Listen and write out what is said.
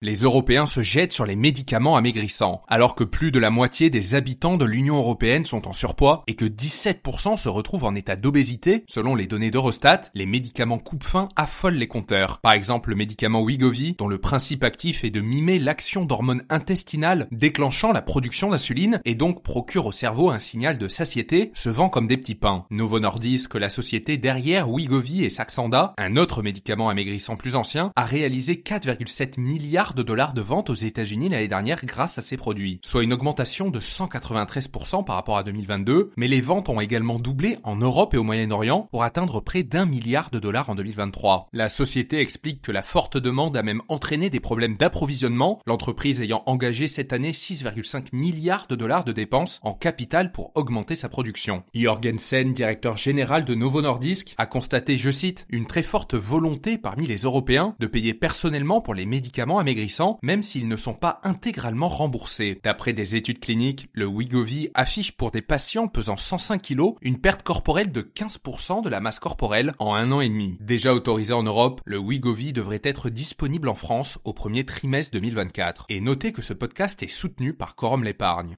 Les Européens se jettent sur les médicaments amaigrissants, alors que plus de la moitié des habitants de l'Union européenne sont en surpoids et que 17% se retrouvent en état d'obésité. Selon les données d'Eurostat, les médicaments coupe-faim affolent les compteurs. Par exemple, le médicament Wegovy, dont le principe actif est de mimer l'action d'hormones intestinales déclenchant la production d'insuline et donc procure au cerveau un signal de satiété, se vend comme des petits pains. Novo Nordisk, la société derrière Wegovy et Saxenda, un autre médicament amaigrissant plus ancien, a réalisé 4,7 milliards de dollars de ventes aux États-Unis l'année dernière grâce à ces produits, soit une augmentation de 193% par rapport à 2022, mais les ventes ont également doublé en Europe et au Moyen-Orient pour atteindre près d'1 milliard de dollars en 2023. La société explique que la forte demande a même entraîné des problèmes d'approvisionnement, l'entreprise ayant engagé cette année 6,5 milliards de dollars de dépenses en capital pour augmenter sa production. Jorgensen, directeur général de Novo Nordisk, a constaté, je cite, une très forte volonté parmi les Européens de payer personnellement pour les médicaments amaigrissants, même s'ils ne sont pas intégralement remboursés. D'après des études cliniques, le Wegovy affiche pour des patients pesant 105 kg une perte corporelle de 15% de la masse corporelle en 1 an et demi. Déjà autorisé en Europe, le Wegovy devrait être disponible en France au premier trimestre 2024. Et notez que ce podcast est soutenu par Quorum l'épargne.